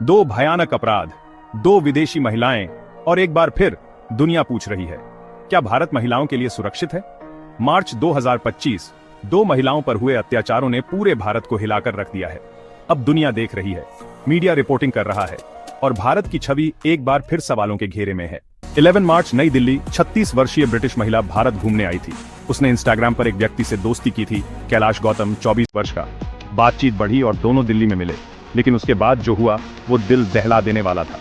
दो भयानक अपराध, दो विदेशी महिलाएं और एक बार फिर दुनिया पूछ रही है, क्या भारत महिलाओं के लिए सुरक्षित है? मार्च 2025, दो महिलाओं पर हुए अत्याचारों ने पूरे भारत को हिलाकर रख दिया है। अब दुनिया देख रही है, मीडिया रिपोर्टिंग कर रहा है और भारत की छवि एक बार फिर सवालों के घेरे में है। 11 मार्च नई दिल्ली, 36 वर्षीय ब्रिटिश महिला भारत घूमने आई थी। उसने इंस्टाग्राम पर एक व्यक्ति से दोस्ती की थी, कैलाश गौतम, 24 वर्ष का। बातचीत बढ़ी और दोनों दिल्ली में मिले, लेकिन उसके बाद जो हुआ वो दिल दहला देने वाला था।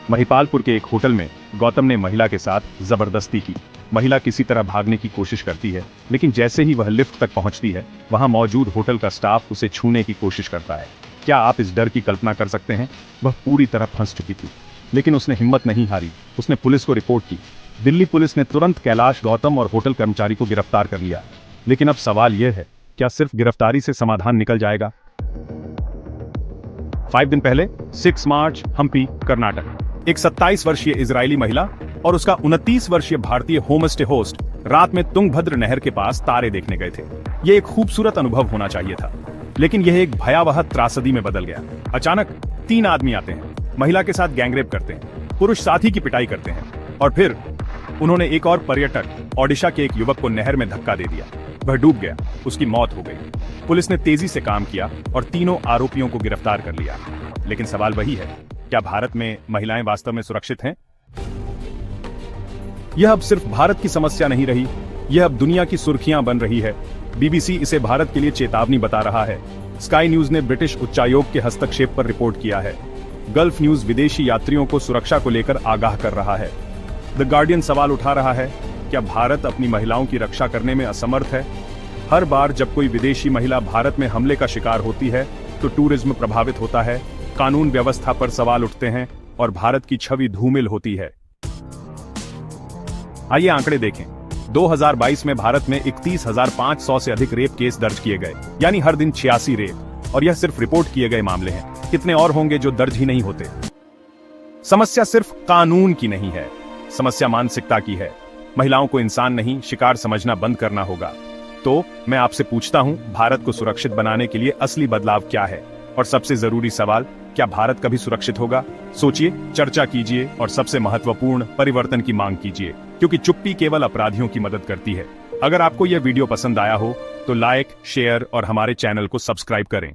महिपालपुर के एक होटल में गौतम ने महिला के साथ जबरदस्ती की। महिला किसी तरह भागने की कोशिश करती है, लेकिन जैसे ही वह लिफ्ट तक पहुंचती है, वहां मौजूद होटल का स्टाफ उसे छूने की कोशिश करता है। क्या आप इस डर की कल्पना कर सकते हैं? वह पूरी तरह फंस चुकी थी, लेकिन उसने हिम्मत नहीं हारी। उसने पुलिस को रिपोर्ट की। दिल्ली पुलिस ने तुरंत कैलाश गौतम और होटल कर्मचारी को गिरफ्तार कर लिया। लेकिन अब सवाल यह है, क्या सिर्फ गिरफ्तारी से समाधान निकल जाएगा? 5 दिन पहले 6 मार्च, हम्पी, कर्नाटक, एक 27 वर्षीय इजरायली महिला और उसका 29 वर्षीय भारतीय होमस्टे होस्ट रात में तुंगभद्र नहर के पास तारे देखने गए थे। यह एक खूबसूरत अनुभव होना चाहिए था, लेकिन यह एक भयावह त्रासदी में बदल गया। अचानक 3 आदमी आते हैं, महिला के साथ गैंगरेप करते हैं, पुरुष साथी की पिटाई करते हैं और फिर उन्होंने एक और पर्यटक, ओडिशा के एक युवक को नहर में धक्का दे दिया। वह डूब गया, उसकी मौत हो गई। पुलिस ने तेजी से काम किया और तीनों आरोपियों को गिरफ्तार कर लिया। लेकिन सवाल वही है, क्या भारत में महिलाएं वास्तव में सुरक्षित हैं? यह अब सिर्फ भारत की समस्या नहीं रही, यह अब दुनिया की सुर्खियां बन रही है। बीबीसी इसे भारत के लिए चेतावनी बता रहा है। स्काई न्यूज ने ब्रिटिश उच्चायोग के हस्तक्षेप पर रिपोर्ट किया है। गल्फ न्यूज विदेशी यात्रियों को सुरक्षा को लेकर आगाह कर रहा है। द गार्डियन सवाल उठा रहा है, क्या भारत अपनी महिलाओं की रक्षा करने में असमर्थ है? हर बार जब कोई विदेशी महिला भारत में हमले का शिकार होती है, तो टूरिज्म प्रभावित होता है, कानून व्यवस्था पर सवाल उठते हैं और भारत की छवि धूमिल होती है। आइए आंकड़े देखें। 2022 में भारत में 31,500 से अधिक रेप केस दर्ज किए गए, यानी हर दिन 86 रेप। और यह सिर्फ रिपोर्ट किए गए मामले हैं, कितने और होंगे जो दर्ज ही नहीं होते। समस्या सिर्फ कानून की नहीं है, समस्या मानसिकता की है। महिलाओं को इंसान नहीं, शिकार समझना बंद करना होगा। तो मैं आपसे पूछता हूं, भारत को सुरक्षित बनाने के लिए असली बदलाव क्या है? और सबसे जरूरी सवाल, क्या भारत कभी सुरक्षित होगा? सोचिए, चर्चा कीजिए और सबसे महत्वपूर्ण, परिवर्तन की मांग कीजिए, क्योंकि चुप्पी केवल अपराधियों की मदद करती है। अगर आपको यह वीडियो पसंद आया हो तो लाइक, शेयर और हमारे चैनल को सब्सक्राइब करें।